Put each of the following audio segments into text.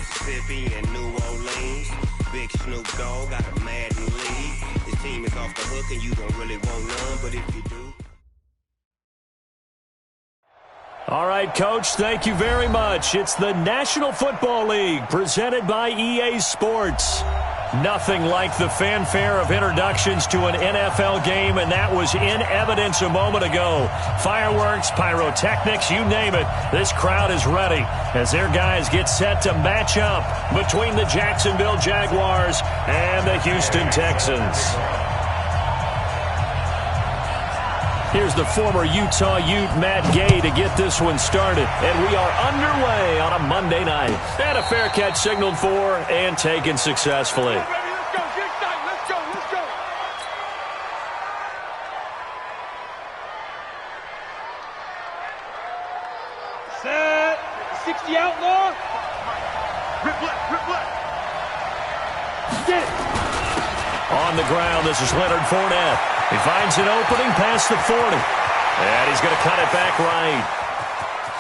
Mississippi and New Orleans. Big Snoop Dogg got a Madden league. His team is off the hook and you don't really want none, but if you do. All right, Coach, thank you very much. It's the National Football League presented by EA Sports. Nothing like the fanfare of introductions to an NFL game, and that was in evidence a moment ago. Fireworks, pyrotechnics, you name it. This crowd is ready as their guys get set to match up between the Jacksonville Jaguars and the Houston Texans. Here's the former Utah Ute, Matt Gay, to get this one started. And we are underway on a Monday night. And a fair catch signaled for and taken successfully. Let's go. Set. 60 outlaw. Rip left. Get it. On the ground, this is Leonard Fournette. He finds an opening past the 40. And he's going to cut it back right.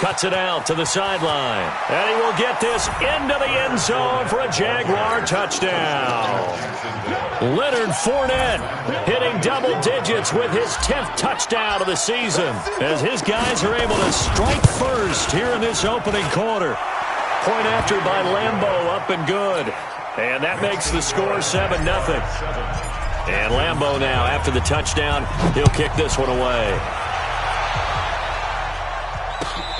Cuts it out to the sideline. And he will get this into the end zone for a Jaguar touchdown. Leonard Fournette hitting double digits with his 10th touchdown of the season as his guys are able to strike first here in this opening quarter. Point after by Lambeau, up and good. And that makes the score 7-0. And Lambeau now, after the touchdown, he'll kick this one away.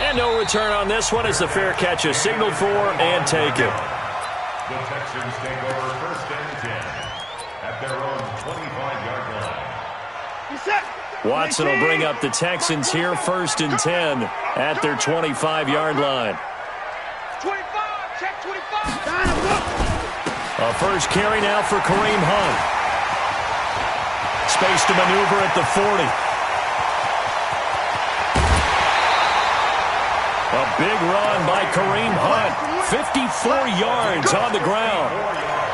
And no return on this one as the fair catch is signaled for and taken. The Texans take over first and 10 at their own 25-yard line. Watson will bring up the Texans here first and 10 at their 25-yard line. 25, check 25. A first carry now for Kareem Hunt. Space to maneuver at the 40. A big run by Kareem Hunt. 54 yards on the ground.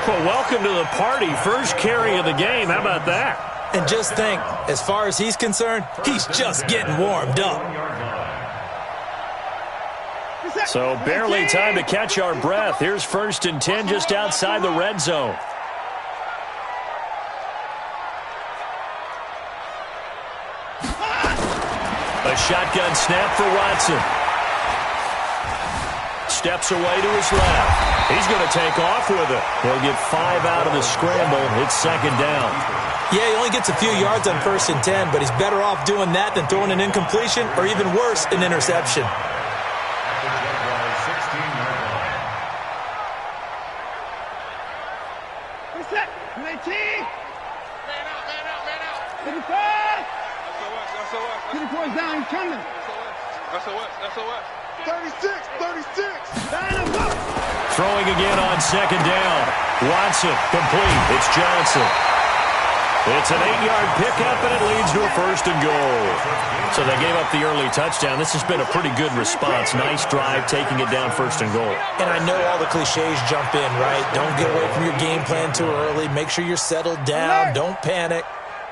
Well, welcome to the party. First carry of the game. How about that? And just think, as far as he's concerned, he's just getting warmed up. So barely time to catch our breath. Here's first and 10 just outside the red zone. A shotgun snap for Watson. Steps away to his left. He's going to take off with it. He'll get 5 out of the scramble. It's second down. Yeah, he only gets a few yards on first and 10, but he's better off doing that than throwing an incompletion or even worse, an interception. SOS. 36. Throwing again on second down. Watson, complete. It's Johnson. It's an 8-yard pickup, and it leads to a first and goal. So they gave up the early touchdown. This has been a pretty good response. Nice drive, taking it down first and goal. And I know all the cliches jump in, right? Don't get away from your game plan too early. Make sure you're settled down. Don't panic.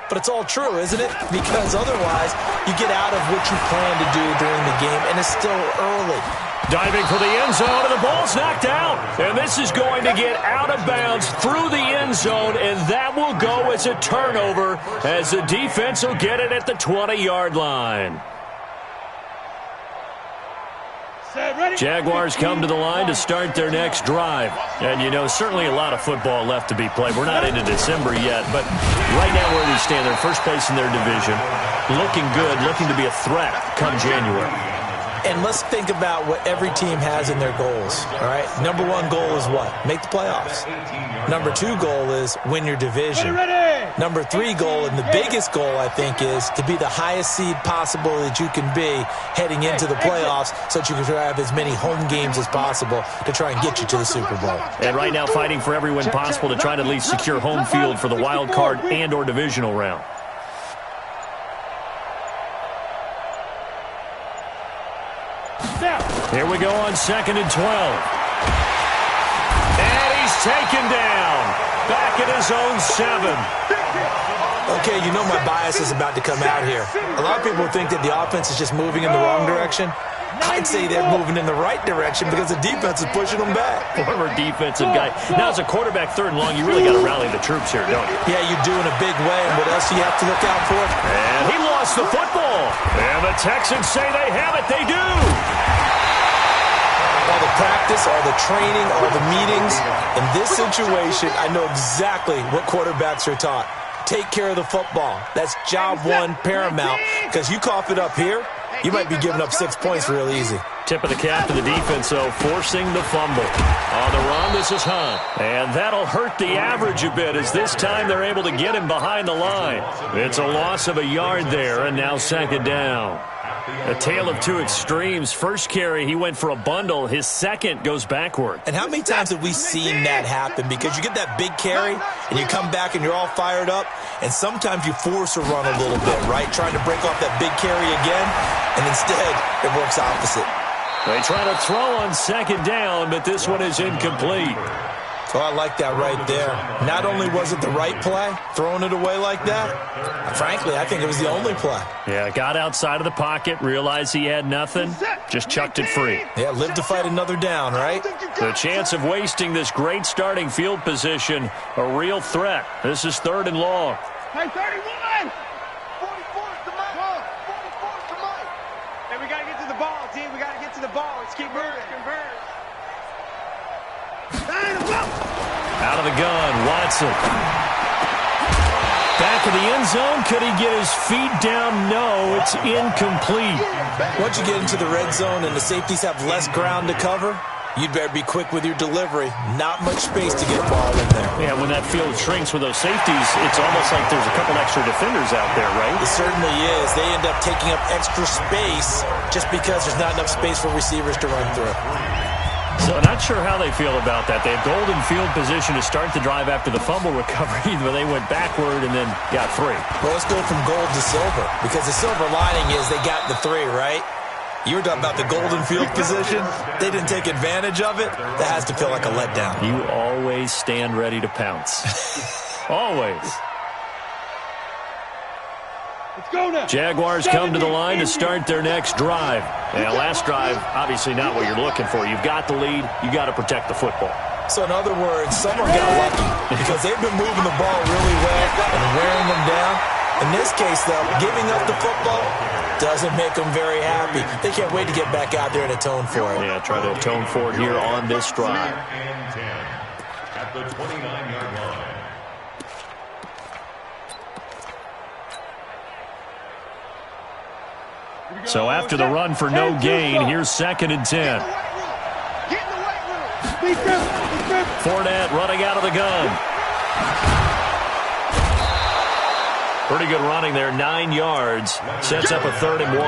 But it's all true, isn't it? Because otherwise, you get out of what you plan to do during the game, and it's still early. Diving for the end zone, and the ball's knocked out. And this is going to get out of bounds through the end zone, and that will go as a turnover as the defense will get it at the 20-yard line. Jaguars come to the line to start their next drive. And, you know, certainly a lot of football left to be played. We're not into December yet, but right now where we stand, they're first place in their division. Looking good, looking to be a threat come January. And let's think about what every team has in their goals, all right? Number one goal is what? Make the playoffs. Number two goal is win your division. Number three goal, and the biggest goal, I think, is to be the highest seed possible that you can be heading into the playoffs so that you can have as many home games as possible to try and get you to the Super Bowl. And right now fighting for every win possible to try to at least secure home field for the wild card and or divisional round. Here we go on 2nd and 12. And he's taken down. Back at his own 7. Okay, you know my bias is about to come out here. A lot of people think that the offense is just moving in the wrong direction. I'd say they're moving in the right direction because the defense is pushing them back. Former defensive guy. Now, as a quarterback, 3rd and long, you really got to rally the troops here, don't you? Yeah, you do in a big way. And what else do you have to look out for? And he lost the football. And the Texans say they have it. They do. All the practice, all the training, all the meetings. In this situation, I know exactly what quarterbacks are taught. Take care of the football. That's job one, paramount. Because you cough it up here, you might be giving up 6 points real easy. Tip of the cap to the defense, though, forcing the fumble. On the run, this is Hunt. And that'll hurt the average a bit as this time they're able to get him behind the line. It's a loss of a yard there, and now 2nd down. A tale of two extremes. First carry, he went for a bundle. His second goes backward. And how many times have we seen that happen? Because you get that big carry, and you come back and you're all fired up, and sometimes you force a run a little bit, right? Trying to break off that big carry again, and instead it works opposite. They try to throw on 2nd down, but this one is incomplete. So I like that right there. Not only was it the right play, throwing it away like that, frankly, I think it was the only play. Yeah, got outside of the pocket, realized he had nothing, just chucked it free. Yeah, live to fight another down, right? The chance of wasting this great starting field position, a real threat. This is 3rd and long. Hey, 31! 44's the mic. 44's the mic. Hey, we got to get to the ball, team. We got to get to the ball. Let's keep moving. Converge. Out of the gun, Watson. Back of the end zone. Could he get his feet down? No, it's incomplete. Once you get into the red zone and the safeties have less ground to cover, you'd better be quick with your delivery. Not much space to get a ball in there. Yeah, when that field shrinks with those safeties, it's almost like there's a couple extra defenders out there, right? It certainly is. They end up taking up extra space just because there's not enough space for receivers to run through. So not sure how they feel about that. They had golden field position to start the drive after the fumble recovery, but they went backward and then got 3. Well, let's go from gold to silver, because the silver lining is they got the 3, right? You were talking about the golden field position. They didn't take advantage of it. That has to feel like a letdown. You always stand ready to pounce. Always. Let's go now. Jaguars come to the line to start their next drive. And last drive, obviously not what you're looking for. You've got the lead. You got to protect the football. So in other words, someone got lucky because they've been moving the ball really well and wearing them down. In this case, though, giving up the football doesn't make them very happy. They can't wait to get back out there and atone for it. Yeah, try to atone for it here on this drive. And 10 at the 29-yard line. So after the run for no gain, here's 2nd and 10. Fournette running out of the gun. Pretty good running there, 9 yards. Sets up a 3rd and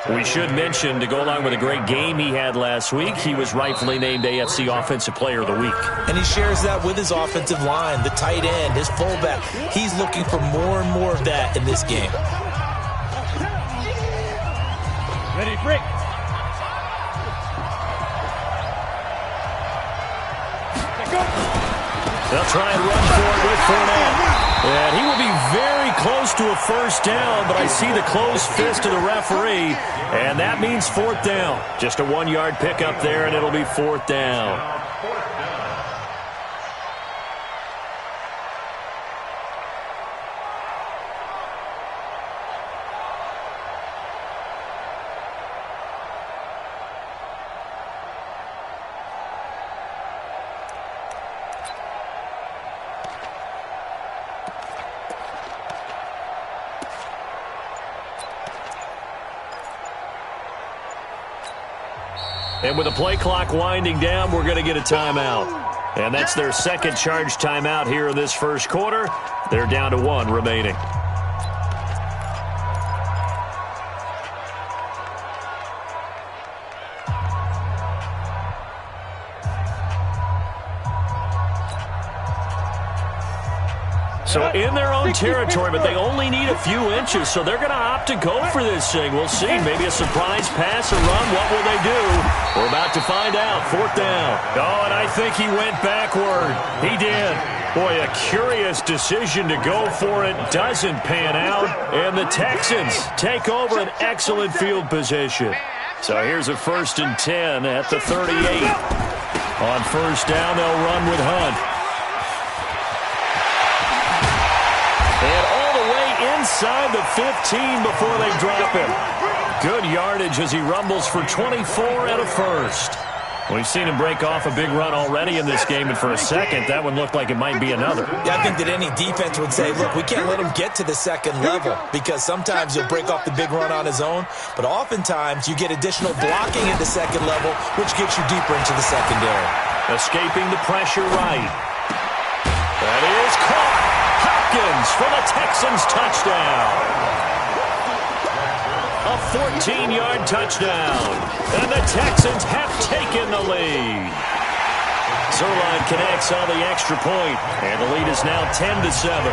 1. We should mention, to go along with a great game he had last week, he was rightfully named AFC Offensive Player of the Week. And he shares that with his offensive line, the tight end, his fullback. He's looking for more and more of that in this game. Ready, break. They'll try and run for it with Fournette. And he will be very close to a first down, but I see the closed fist of the referee, and that means 4th down. Just a 1-yard pickup there, and it'll be 4th down. And with the play clock winding down, we're going to get a timeout. And that's their second charge timeout here in this first quarter. They're down to 1 remaining. So in their own territory, but they only need a few inches, so they're going to opt to go for this thing. We'll see. Maybe a surprise pass or run. What will they do? We're about to find out. 4th down. Oh, and I think he went backward. He did. Boy, a curious decision to go for it. Doesn't pan out. And the Texans take over an excellent field position. So here's a 1st and 10 at the 38. On 1st down, they'll run with Hunt. And all the way inside the 15 before they drop him. Good yardage as he rumbles for 24 and a first. We've seen him break off a big run already in this game, and for a second, that one looked like it might be another. Yeah, I think that any defense would say, look, we can't let him get to the second level, because sometimes he'll break off the big run on his own, but oftentimes you get additional blocking at the second level, which gets you deeper into the secondary. Escaping the pressure right. That is caught. Hopkins for the Texans touchdown. A 14-yard touchdown. And the Texans have taken the lead. Zerline connects on the extra point, and the lead is now 10-7.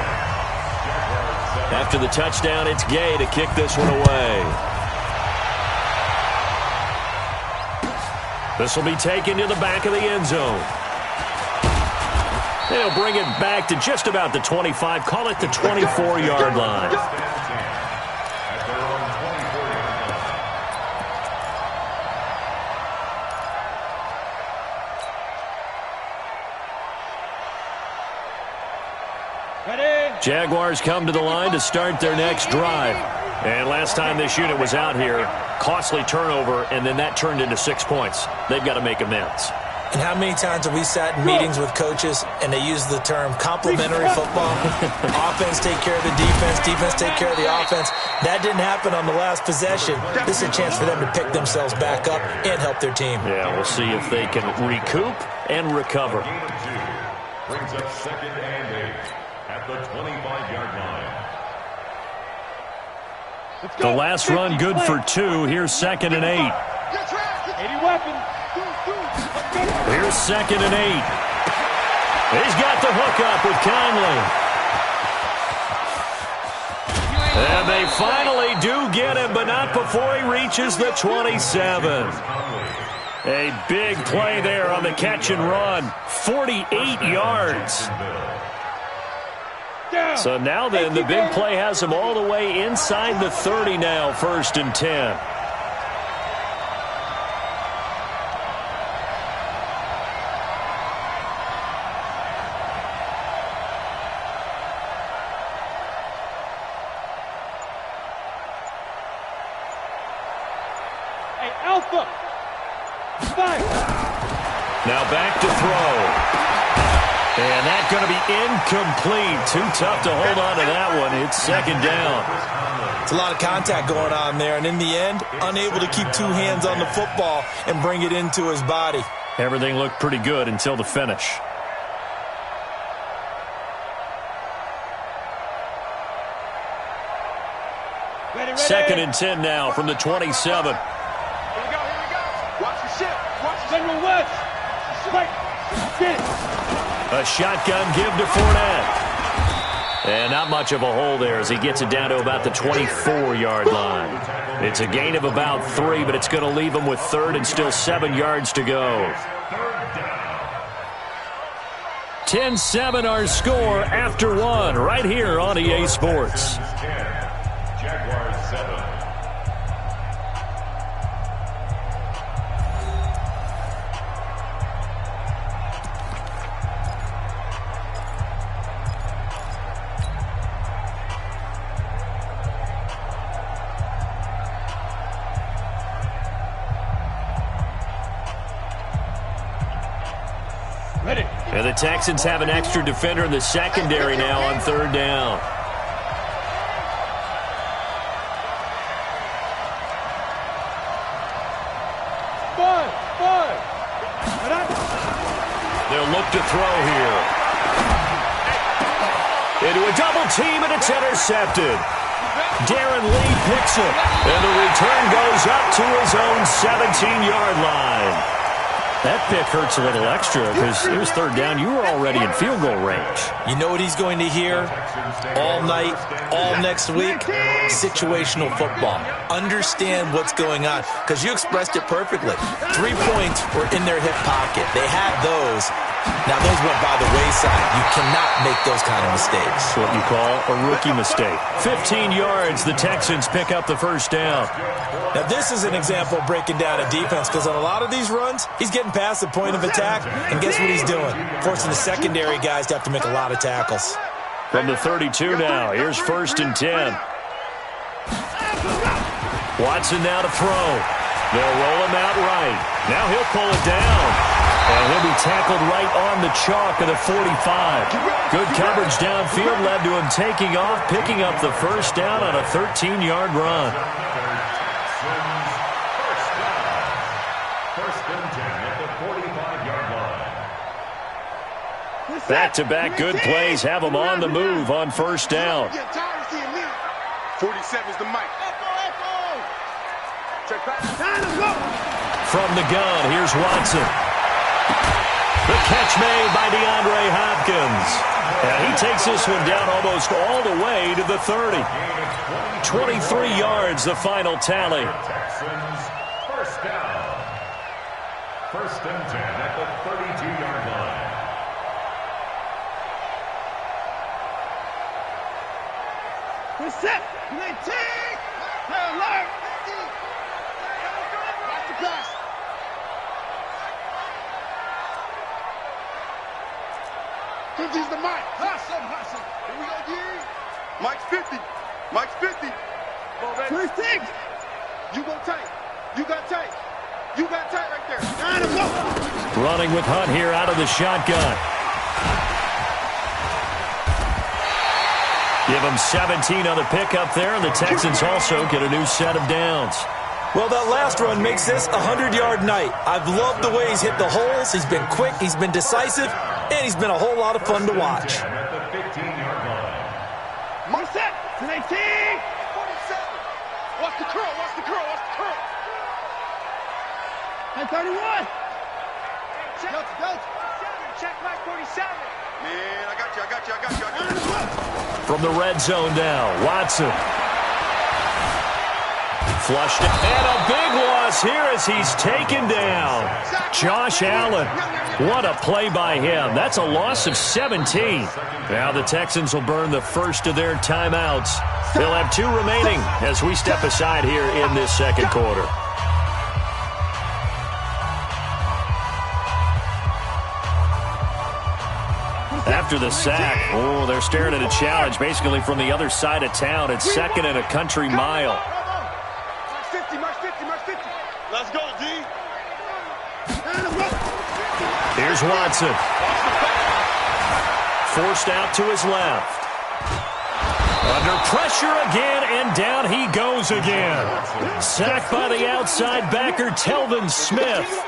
After the touchdown, it's Gay to kick this one away. This will be taken to the back of the end zone. They'll bring it back to just about the 25, call it the 24-yard line. Jaguars come to the line to start their next drive. And last time this unit was out here, costly turnover, and then that turned into 6 points. They've got to make amends. And how many times have we sat in meetings with coaches and they use the term complementary football? Offense take care of the defense, defense take care of the offense. That didn't happen on the last possession. This is a chance for them to pick themselves back up and help their team. Yeah, we'll see if they can recoup and recover. Brings up 2nd and 8 at the 25-yard line. The last run good for 2. Here's 2nd and 8. 80 weapons. Here's 2nd and 8. He's got the hook up with Conley. And they finally do get him, but not before he reaches the 27. A big play there on the catch and run. 48 yards. So now then, the big play has him all the way inside the 30 now, 1st and 10. Hey, Alpha. Now back to throw. And that's going to be incomplete. Too tough to hold on to that one. It's 2nd down. It's a lot of contact going on there, and in the end, unable to keep 2 hands on the football and bring it into his body. Everything looked pretty good until the finish. Ready. 2nd and 10 now from the 27. Here we go. Watch the ship. Watch the General West. Strike. Get it. A shotgun give to Fournette. And not much of a hole there as he gets it down to about the 24-yard line. It's a gain of about 3, but it's going to leave him with 3rd and still 7 yards to go. 10-7 our score after 1 right here on EA Sports. Jaguars 7. And the Texans have an extra defender in the secondary now on 3rd down. They'll look to throw here. Into a double team, and it's intercepted. Darren Lee picks it, and the return goes up to his own 17-yard line. That pick hurts a little extra because it was third down. You were already in field goal range. You know what he's going to hear all night, all next week? Situational football. Understand what's going on, because you expressed it perfectly. 3 points were in their hip pocket. They had those. Now, those went by the wayside. You cannot make those kind of mistakes. What you call a rookie mistake. 15 yards, the Texans pick up the first down. Now, this is an example of breaking down a defense, because on a lot of these runs, he's getting past the point of attack, and guess what he's doing? Forcing the secondary guys to have to make a lot of tackles. From the 32 now, here's 1st and 10. Watson now to throw. They'll roll him out right. Now he'll pull it down. And he'll be tackled right on the chalk of the 45. Good coverage downfield led to him taking off, picking up the first down on a 13-yard run. First and 10 at the 45-yard line. Back-to-back good plays have him on the move on first down. 47's the mic. From the gun, here's Watson. The catch made by DeAndre Hopkins. And he takes this one down almost all the way to the 30. 23 yards, the final tally. Texans first down. 1st and 10 at the 32-yard line. We're set. 19. Alert. Watch the pass. 50's the mic. Hustle. Here we go, D. Mike's 50. Mike's 50. First thing. You go tight. You got tight. You got tight right there. Running with Hunt here out of the shotgun. Give him 17 on the pickup there, and the Texans also get a new set of downs. Well, that last run makes this a 100-yard night. I've loved the way he's hit the holes. He's been quick, he's been decisive, and he's been a whole lot of fun to watch. At the 15-yard line. More set. 19. 47. Watch the curl. Watch the curl. Watch the curl. 31. Check Mike 47. Man, I got you. From the red zone now, Watson. Flushed it, and a big loss here as he's taken down. Josh Allen. What a play by him. That's a loss of 17. Now the Texans will burn the first of their timeouts. They'll have 2 remaining as we step aside here in this second quarter. After the sack, they're staring at a challenge basically from the other side of town. It's 2nd and a country mile. Let's go, D. Here's Watson. Forced out to his left. Under pressure again, and down he goes again. Sacked by the outside backer, Telvin Smith.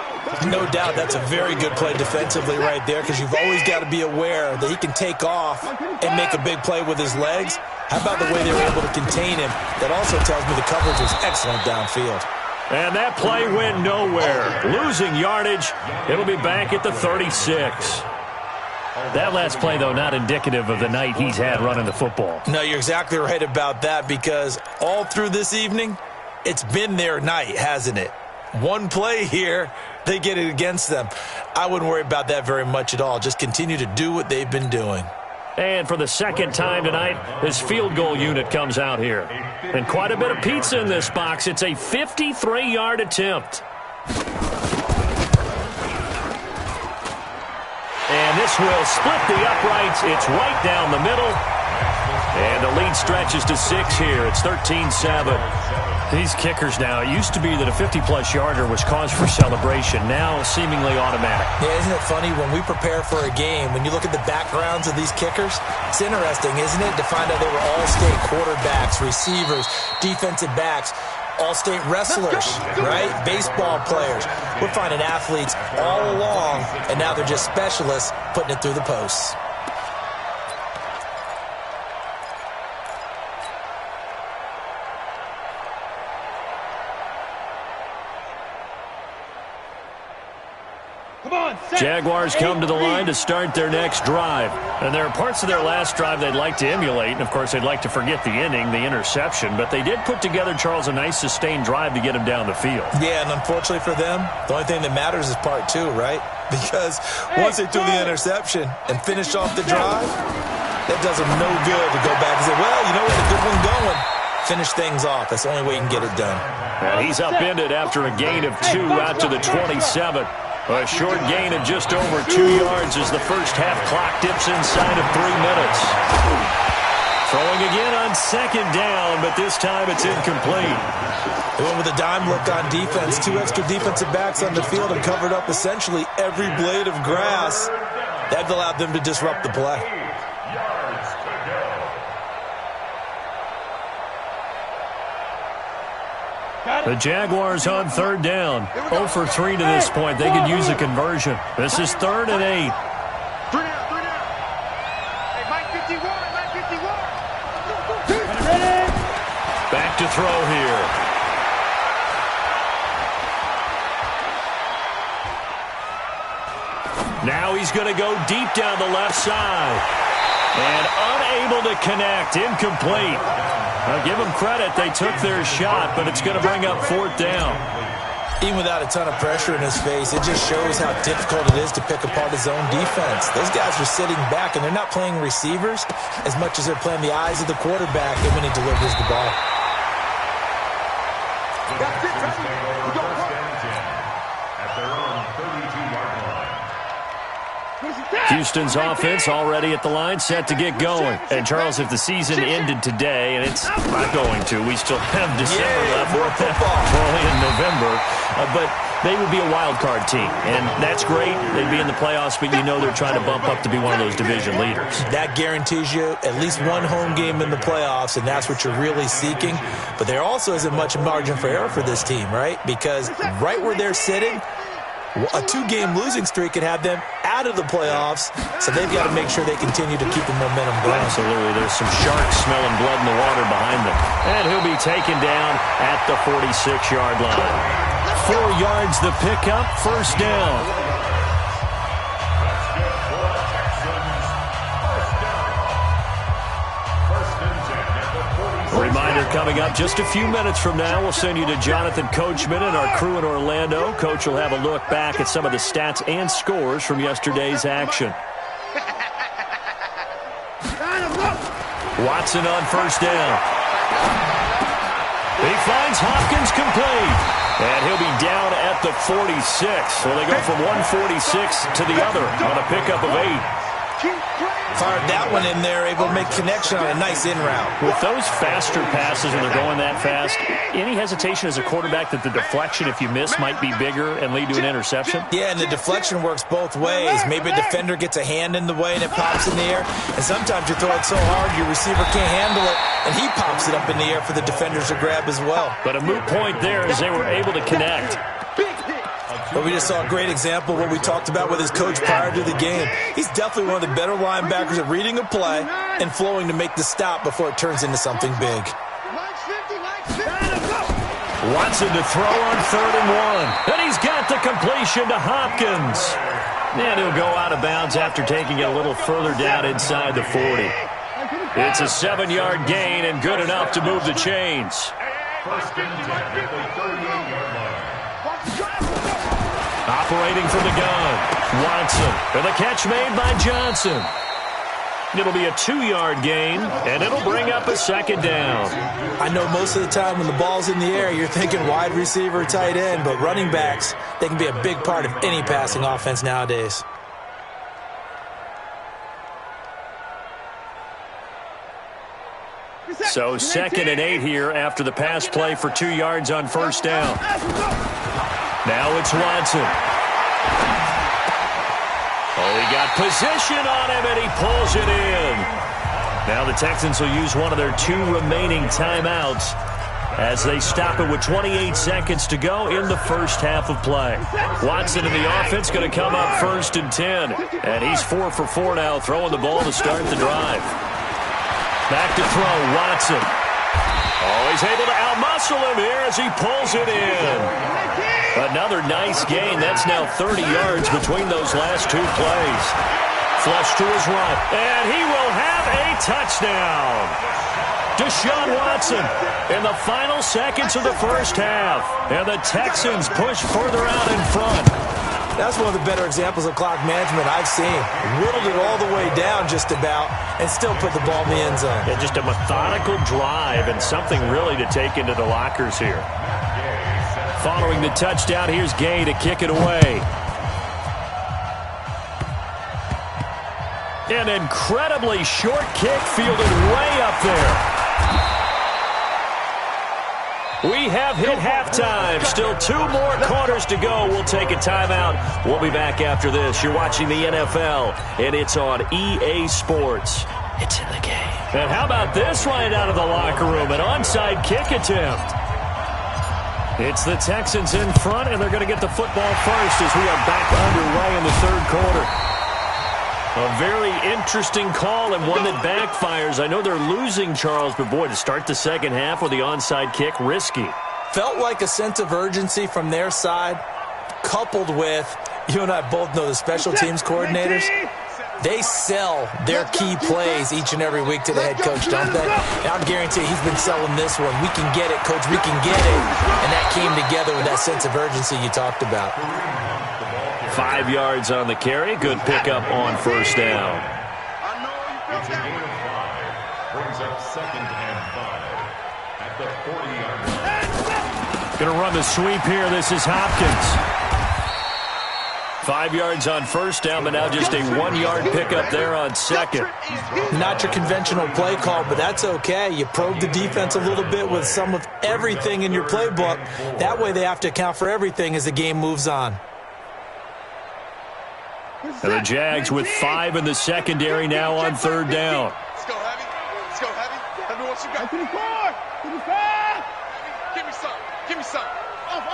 No doubt that's a very good play defensively right there, because you've always got to be aware that he can take off and make a big play with his legs. How about the way they were able to contain him? That also tells me the coverage was excellent downfield. And that play went nowhere. Losing yardage. It'll be back at the 36. That last play, though, not indicative of the night he's had running the football. No, you're exactly right about that, because all through this evening, it's been their night, hasn't it? One play here, they get it against them. I wouldn't worry about that very much at all. Just continue to do what they've been doing. And for the second time tonight, his field goal unit comes out here. And quite a bit of pizza in this box. It's a 53-yard attempt. And this will split the uprights. It's right down the middle. And the lead stretches to 6 here. It's 13-7. These kickers now, it used to be that a 50-plus yarder was cause for celebration. Now seemingly automatic. Yeah, isn't it funny when we prepare for a game, when you look at the backgrounds of these kickers, it's interesting, isn't it, to find out they were all-state quarterbacks, receivers, defensive backs, all-state wrestlers, right? Baseball players. We're finding athletes all along, and now they're just specialists putting it through the posts. Jaguars come to the line to start their next drive. And there are parts of their last drive they'd like to emulate. And, of course, they'd like to forget the inning, the interception. But they did put together, Charles, a nice sustained drive to get him down the field. Yeah, and unfortunately for them, the only thing that matters is part two, right? Because once they threw the interception and finished off the drive, that does them no good to go back and say, well, you know what, a good one going. Finish things off. That's the only way you can get it done. And he's upended after a gain of 2 out to the 27. A short gain of just over 2 yards as the first half clock dips inside of 3 minutes. Throwing again on second down, but this time it's incomplete. They went with a dime look on defense. 2 extra defensive backs on the field and covered up essentially every blade of grass. That allowed them to disrupt the play. The Jaguars on third down. 0 for 3 to this point. They could use a conversion. This is 3rd and 8. 3 down. Hey, Mike 51. Back to throw here. Now he's going to go deep down the left side. And unable to connect. Incomplete. I'll give them credit. They took their shot, but it's going to bring up 4th down. Even without a ton of pressure in his face, it just shows how difficult it is to pick apart his own defense. Those guys are sitting back, and they're not playing receivers as much as they're playing the eyes of the quarterback and when he delivers the ball. That's it, baby. We go First and 10 at their own 32-yard line. Houston's offense already at the line, set to get going. And, Charles, if the season ended today, and it's not going to, we still have December left. More football. We're only in November. But they would be a wild card team, and that's great. They'd be in the playoffs, but you know they're trying to bump up to be one of those division leaders. That guarantees you at least one home game in the playoffs, and that's what you're really seeking. But there also isn't much margin for error for this team, right? Because right where they're sitting, a 2-game losing streak could have them out of the playoffs, so they've got to make sure they continue to keep the momentum going. Absolutely. There's some sharks smelling blood in the water behind them. And he'll be taken down at the 46-yard line. 4 yards the pickup, 1st down. A reminder coming up just a few minutes from now. We'll send you to Jonathan Coachman and our crew in Orlando. Coach will have a look back at some of the stats and scores from yesterday's action. Watson on 1st down. He finds Hopkins complete. And he'll be down at the 46. So they go from 146 to the other on a pickup of 8. Fired that one in there, able to make connection on a nice in route. With those faster passes when they're going that fast, any hesitation as a quarterback that the deflection, if you miss, might be bigger and lead to an interception? Yeah, and the deflection works both ways. Maybe a defender gets a hand in the way and it pops in the air. And sometimes you throw it so hard your receiver can't handle it, and he pops it up in the air for the defenders to grab as well. But a moot point there as they were able to connect. But we just saw a great example of what we talked about with his coach prior to the game. He's definitely one of the better linebackers at reading a play and flowing to make the stop before it turns into something big. Watson to throw on 3rd and 1. And he's got the completion to Hopkins. And he'll go out of bounds after taking it a little further down inside the 40. It's a 7-yard gain and good enough to move the chains. 1st and 10 at the 38-yard line. Operating from the gun, Watson. And the catch made by Johnson. It'll be a 2-yard gain, and it'll bring up a 2nd down. I know most of the time when the ball's in the air, you're thinking wide receiver, tight end, but running backs, they can be a big part of any passing offense nowadays. So 2nd and 8 here after the pass play for 2 yards on 1st down. Now it's Watson. Oh, he got position on him, and he pulls it in. Now the Texans will use one of their 2 remaining timeouts as they stop it with 28 seconds to go in the first half of play. Watson in the offense going to come up 1st and 10. And he's 4 for 4 now, throwing the ball to start the drive. Back to throw, Watson. Oh, he's able to outmuscle him here as he pulls it in. Another nice gain. That's now 30 yards between those last two plays. Flush to his right, and he will have a touchdown. Deshaun Watson in the final seconds of the first half. And the Texans push further out in front. That's one of the better examples of clock management I've seen. Whittled it all the way down just about and still put the ball in the end zone. Yeah, just a methodical drive and something really to take into the lockers here. Following the touchdown, here's Gay to kick it away. An incredibly short kick fielded way up there. We have hit halftime. Still 2 more quarters to go. We'll take a timeout. We'll be back after this. You're watching the NFL, and it's on EA Sports. It's in the game. And how about this right out of the locker room? An onside kick attempt. It's the Texans in front, and they're going to get the football first as we are back underway in the third quarter. A very interesting call and one that backfires. I know they're losing, Charles, but boy, to start the second half with the onside kick, risky. Felt like a sense of urgency from their side, coupled with, you and I both know the special teams coordinators, they sell their key plays each and every week to the head coach, don't they? And I'll guarantee he's been selling this one. We can get it, coach, we can get it. And that came together with that sense of urgency you talked about. 5 yards on the carry. Good pickup on first down. It's a gain of 5. Brings up 2nd and 5 at the 40-yard line. Going to run the sweep here. This is Hopkins. 5 yards on first down, but now just a 1-yard pickup there on second. Not your conventional play call, but that's okay. You probe the defense a little bit with some of everything in your playbook. That way they have to account for everything as the game moves on. And the Jags with 5 in the secondary now on third down. Let's go, Heavy. Let's go, Heavy. Tell me what you got. 24. 25. Give me some. Give me some. Off.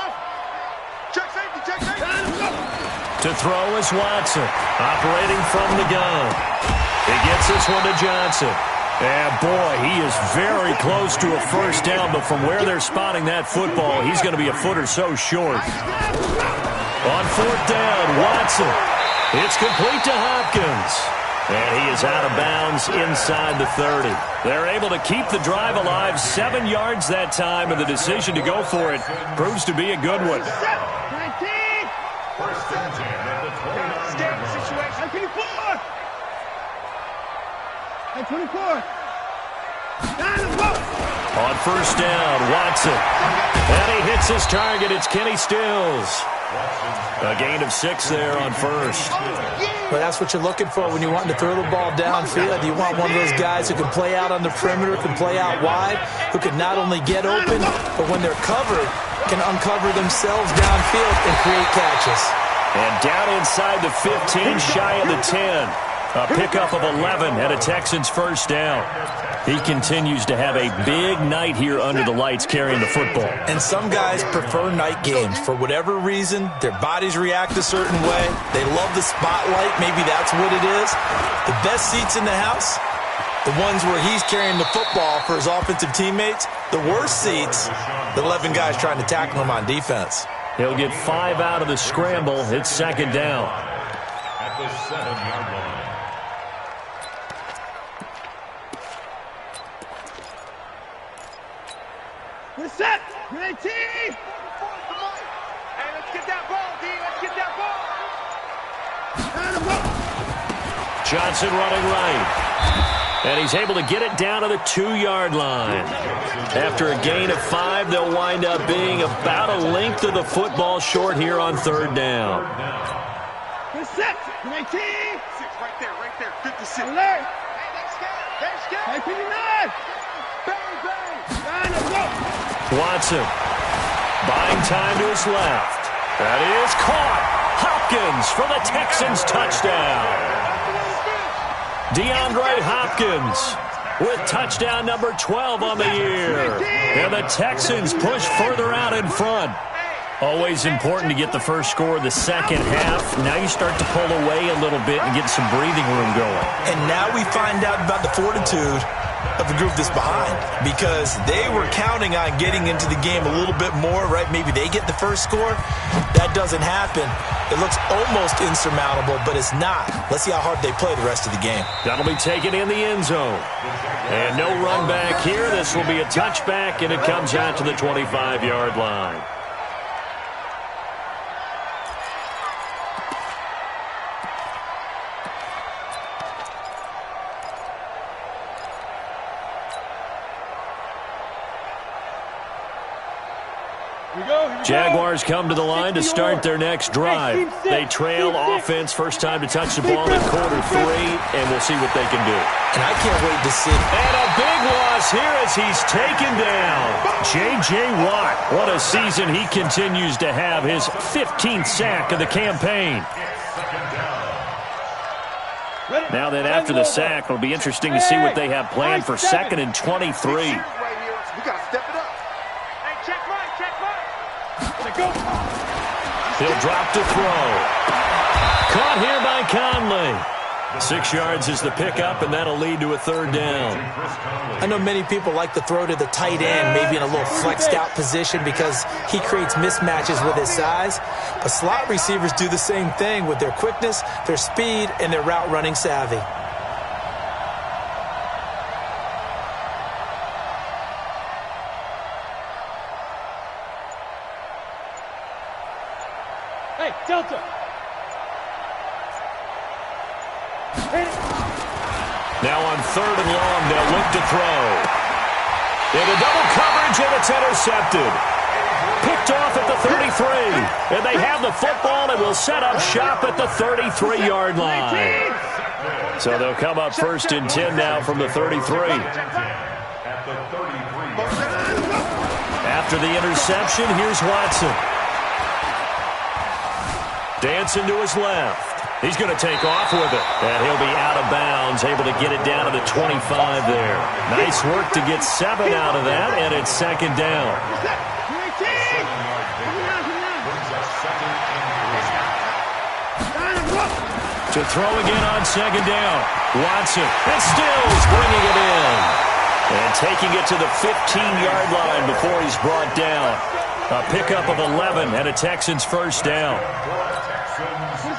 Check safety. Check safety. To throw is Watson, operating from the gun. He gets this one to Johnson. And boy, he is very close to a first down, but from where they're spotting that football, he's going to be a foot or so short. On fourth down, Watson. It's complete to Hopkins. And he is out of bounds inside the 30. They're able to keep the drive alive, 7 yards that time, and the decision to go for it proves to be a good one. 19. First and 10 at the 29-yard line. Situation. 24. 24. On first down, Watson. And he hits his target. It's Kenny Stills. A gain of 6 there on first. But that's what you're looking for when you're wanting to throw the ball downfield. You want one of those guys who can play out on the perimeter, can play out wide, who can not only get open, but when they're covered, can uncover themselves downfield and create catches. And down inside the 15, shy of the 10. A pickup of 11 and a Texans first down. He continues to have a big night here under the lights carrying the football. And some guys prefer night games. For whatever reason, their bodies react a certain way. They love the spotlight. Maybe that's what it is. The best seats in the house, the ones where he's carrying the football for his offensive teammates. The worst seats, the 11 guys trying to tackle him on defense. He'll get 5 out of the scramble. It's second down. At the 7-yard line. We're set. 19. Hey, let's get that ball, D. Let's get that ball. Johnson running right. And he's able to get it down to the 2-yard line. After a gain of 5, they'll wind up being about a length of the football short here on third down. We're set. 19. 6 right there. 56. Alert. Hey, 59. Watson buying time to his left. That is caught. Hopkins for the Texans touchdown. DeAndre Hopkins with touchdown number 12 on the year. And the Texans push further out in front. Always important to get the first score of the second half. Now you start to pull away a little bit and get some breathing room going. And now we find out about the fortitude of the group that's behind because they were counting on getting into the game a little bit more, right? Maybe they get the first score. That doesn't happen. It looks almost insurmountable, but it's not. Let's see how hard they play the rest of the game. That'll be taken in the end zone. And no run back here. This will be a touchback, and it comes out to the 25-yard line. Jaguars come to the line to start their next drive. They trail offense first time to touch the ball in quarter 3, and we'll see what they can do. And I can't wait to see. And a big loss here as he's taken down. J.J. Watt, what a season he continues to have, his 15th sack of the campaign. Now then, after the sack, it'll be interesting to see what they have planned for 2nd and 23. We got to step it up. He'll drop to throw. Caught here by Conley. 6 yards is the pickup, and that'll lead to a 3rd down. I know many people like to throw to the tight end, maybe in a little flexed out position because he creates mismatches with his size. But slot receivers do the same thing with their quickness, their speed, and their route running savvy. Hey, Delta! Now on 3rd and long, they'll look to throw. Into double coverage, and it's intercepted. Picked off at the 33. And they have the football and will set up shop at the 33-yard line. So they'll come up 1st and 10 now from the 33. After the interception, here's Watson. Dancing to his left. He's going to take off with it. And he'll be out of bounds, able to get it down to the 25 there. Nice work to get 7 out of that, and it's 2nd down. To throw again on 2nd down. Watson, and Stills bringing it in. And taking it to the 15-yard line before he's brought down. A pickup of 11 and a Texans 1st down.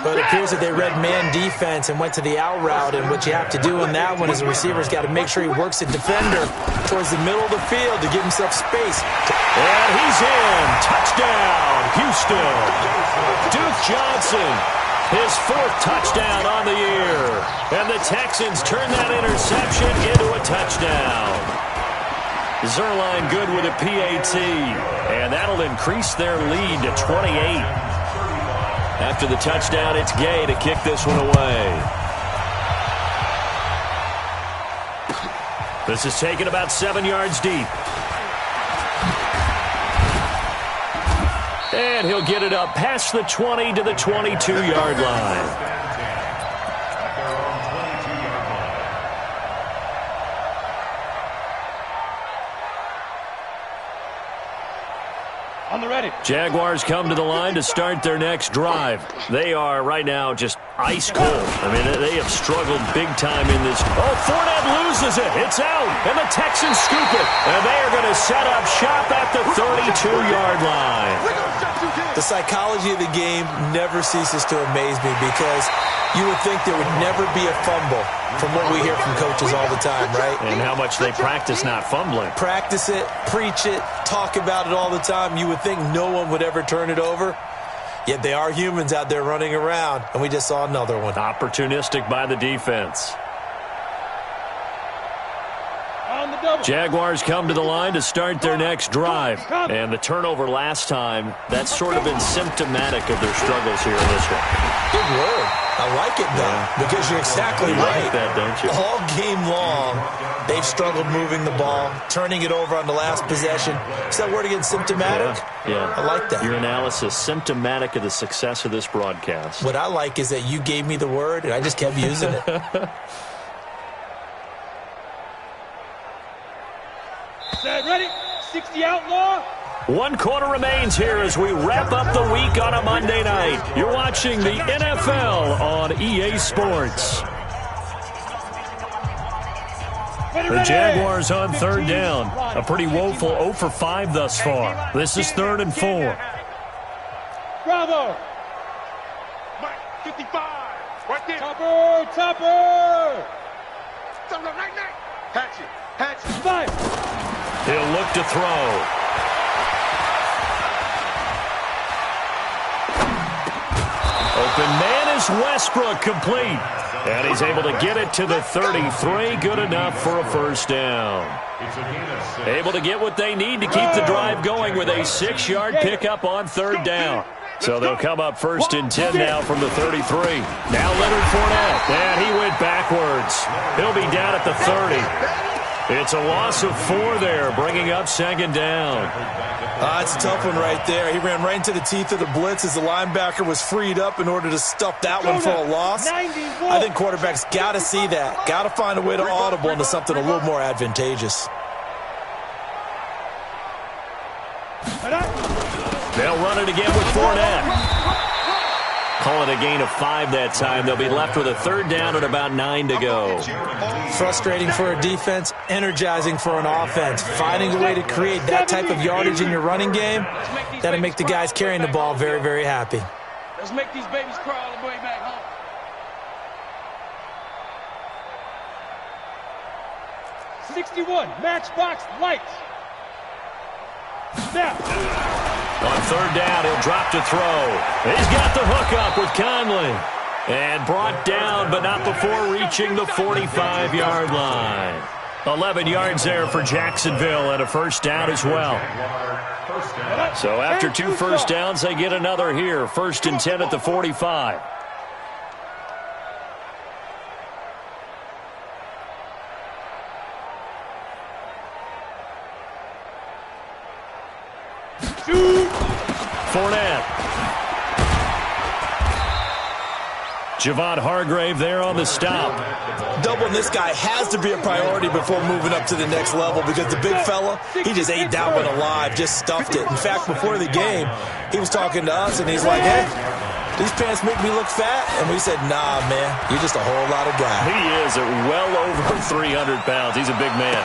But it appears that they read man defense and went to the out route, and what you have to do in that one is the receiver's got to make sure he works a defender towards the middle of the field to give himself space. And he's in. Touchdown, Houston. Duke Johnson, his 4th touchdown on the year. And the Texans turn that interception into a touchdown. Zerline good with a PAT, and that'll increase their lead to 28. After the touchdown, it's Gay to kick this one away. This is taken about 7 yards deep. And he'll get it up past the 20 to the 22-yard line. On the ready. Jaguars come to the line to start their next drive. They are right now just ice cold. I mean, they have struggled big time in this. Oh, Fournette loses it. It's out. And the Texans scoop it. And they are going to set up shop at the 32-yard line. The psychology of the game never ceases to amaze me because you would think there would never be a fumble from what we hear from coaches all the time, right? And how much they practice not fumbling. Practice it, preach it, talk about it all the time. You would think no one would ever turn it over. Yet they are humans out there running around, and we just saw another one. Opportunistic by the defense. Jaguars come to the line to start their next drive. And the turnover last time, that's sort of been symptomatic of their struggles here in this one. Good word. I like it, though, because you're exactly right. Like that, don't you? All game long, they've struggled moving the ball, turning it over on the last possession. Is that word again, symptomatic? Yeah. I like that. Your analysis, symptomatic of the success of this broadcast. What I like is that you gave me the word, and I just kept using it. Set, ready, 60 outlaw. 1 quarter remains here as we wrap up the week on a Monday night. You're watching the NFL on EA Sports. The Jaguars on third down. A pretty woeful 0 for 5 thus far. This is 3rd and 4. Bravo. Mike, 55. Right there. Topper. Hatchet. 5. He'll look to throw. Open man is Westbrook, complete. And he's able to get it to the 33. Good enough for a first down. Able to get what they need to keep the drive going with a 6-yard pickup on third down. So they'll come up 1st and 10 now from the 33. Now Leonard Fournette. And he went backwards. He'll be down at the 30. It's a loss of 4 there, bringing up 2nd down. It's a tough one right there. He ran right into the teeth of the blitz as the linebacker was freed up in order to stuff that one for a loss. I think quarterbacks got to see that. Got to find a way to audible into something a little more advantageous. They'll run it again with Fournette. Call it a gain of 5 that time. They'll be left with a 3rd down and about 9 to go. Frustrating for a defense, energizing for an offense. Finding a way to create that type of yardage in your running game, that'll make the guys carrying the ball very, very happy. Let's make these babies crawl all the way back home. '61, matchbox lights. Now. On 3rd down, he'll drop to throw. He's got the hook up with Conley. And brought down, but not before reaching the 45-yard line. 11 yards there for Jacksonville and a first down as well. So after 2 first downs, they get another here. 1st and 10 at the 45. Fournette. Javon Hargrave there on the stop. Doubling this guy has to be a priority before moving up to the next level because the big fella, he just ate that one alive, just stuffed it. In fact, before the game, he was talking to us, and he's like, hey, these pants make me look fat. And we said, nah, man, you're just a whole lot of guy. He is at well over 300 pounds. He's a big man.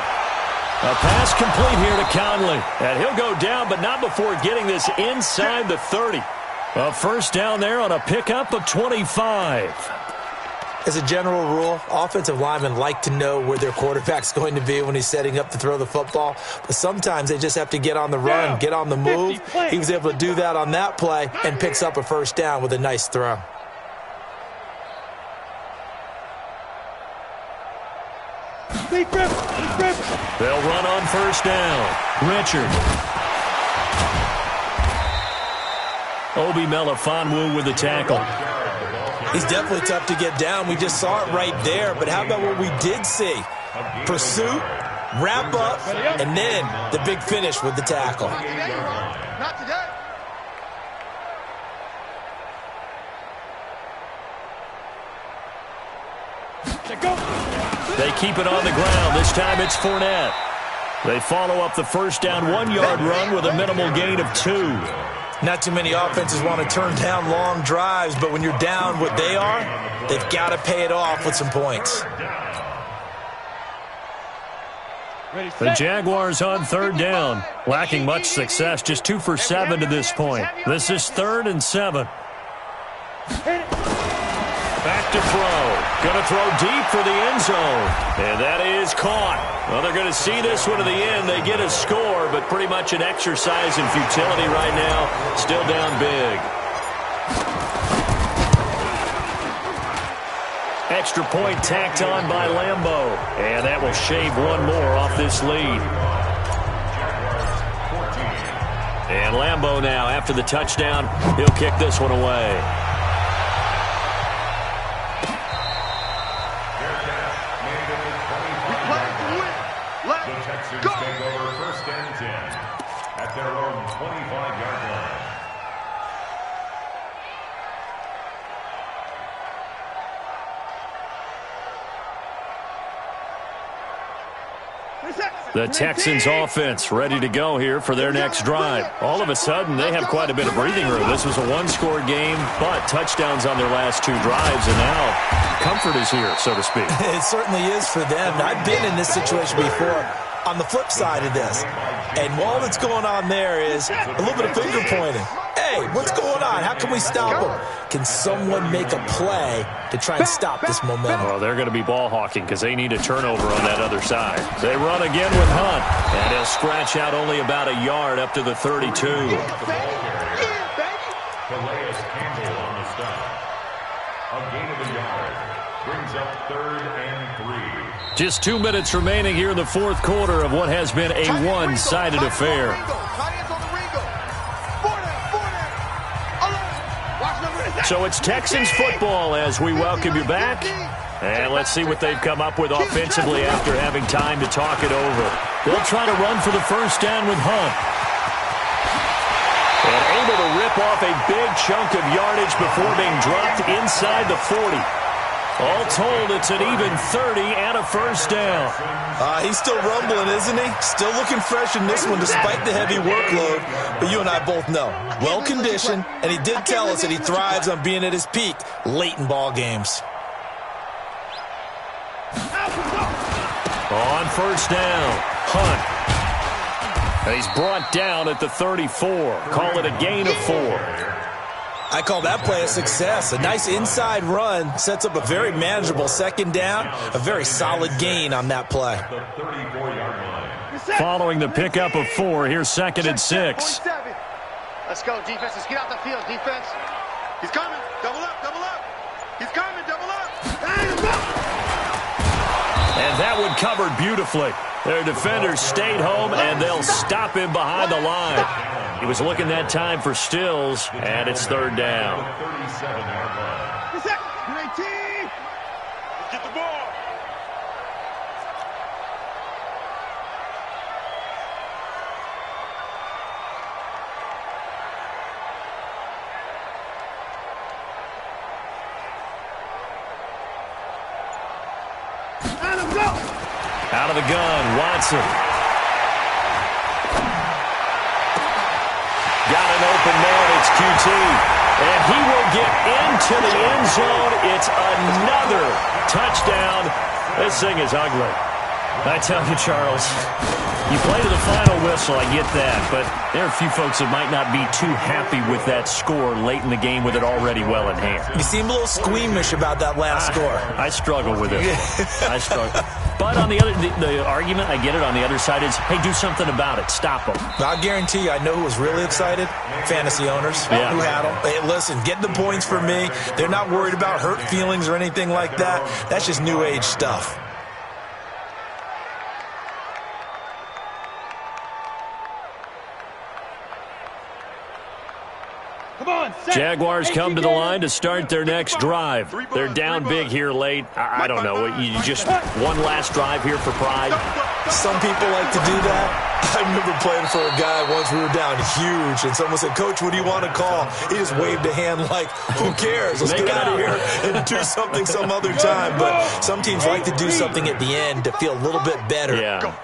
A pass complete here to Conley. And he'll go down, but not before getting this inside the 30. A first down there on a pickup of 25. As a general rule, offensive linemen like to know where their quarterback's going to be when he's setting up to throw the football. But sometimes they just have to get on the run, get on the move. He was able to do that on that play and picks up a first down with a nice throw. They'll run on first down. Richard. Obi Melifonwu with the tackle. He's definitely tough to get down. We just saw it right there. But how about what we did see? Pursuit, wrap up, and then the big finish with the tackle. Not today. They keep it on the ground. This time it's Fournette. They follow up the first down 1-yard run with a minimal gain of 2. Not too many offenses want to turn down long drives, but when you're down what they are, they've got to pay it off with some points. The Jaguars on third down, lacking much success, just 2 for 7 to this point. This is 3rd and 7. Back to throw. Going to throw deep for the end zone. And that is caught. Well, they're going to see this one to the end. They get a score, but pretty much an exercise in futility right now. Still down big. Extra point tacked on by Lambeau. And that will shave one more off this lead. And Lambeau now, after the touchdown, he'll kick this one away. At their own 25-yard line. The Texans offense ready to go here for their next drive. All of a sudden, they have quite a bit of breathing room. This was a one-score game, but touchdowns on their last 2 drives, and now comfort is here, so to speak. It certainly is for them. I've been in this situation before on the flip side of this. And all that's going on there is a little bit of finger pointing. Hey, what's going on? How can we stop them? Can someone make a play to try and stop this momentum? Well, they're going to be ball hawking because they need a turnover on that other side. They run again with Hunt, and he'll scratch out only about a yard up to the 32. Brings up 3rd and 3. Just 2 minutes remaining here in the fourth quarter of what has been a one-sided affair. So it's Texans football as we welcome you back. And let's see what they've come up with offensively after having time to talk it over. They'll try to run for the first down with Hunt. And able to rip off a big chunk of yardage before being dropped inside the 40. All told, it's an even 30 and a first down. He's still rumbling, isn't he? Still looking fresh in this one despite the heavy workload. But you and I both know, well-conditioned, and he did tell us that he thrives on being at his peak late in ball games. On first down, Hunt. And he's brought down at the 34. Call it a gain of 4. I call that play a success. A nice inside run sets up a very manageable second down. A very solid gain on that play. Following the pickup of 4, here's 2nd and 6. Let's go, defense. Let's get out the field, defense. He's coming. Double up, double up. He's coming, double up. And that one covered beautifully. Their defenders stayed home, and they'll stop him behind the line. He was looking that time for Stills, and it's 3rd down. Get the ball. Out of the gun, Watson. Got an open man, it's QT. And he will get into the end zone. It's another touchdown. This thing is ugly. I tell you, Charles, you play to the final whistle, I get that. But there are a few folks that might not be too happy with that score late in the game with it already well in hand. You seem a little squeamish about that last score. I struggle with it. I struggle. But on the other, the argument, I get it, on the other side is, hey, do something about it. Stop them. I'll guarantee you, I know who was really excited. Fantasy owners who had them. Hey, listen, get the points for me. They're not worried about hurt feelings or anything like that. That's just new age stuff. Jaguars come to the line to start their next drive. They're down big here late. I don't know. You just one last drive here for pride. Some people like to do that. I remember playing for a guy once. We were down huge, and someone said, "Coach, what do you want to call?" He just waved a hand like, "Who cares? Let's get out of here and do something some other time." But some teams like to do something at the end to feel a little bit better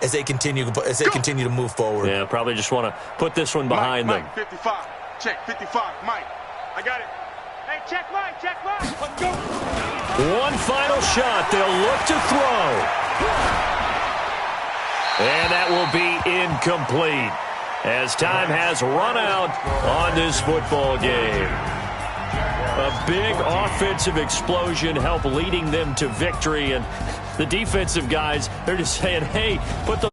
as they continue to move forward. Yeah, probably just want to put this one behind them. 55. Check 55. Mike. I got it. Hey, check Mike. Check Mike. Let's go. One final shot. They'll look to throw. And that will be incomplete as time has run out on this football game. A big offensive explosion helped leading them to victory. And the defensive guys, they're just saying, hey, put the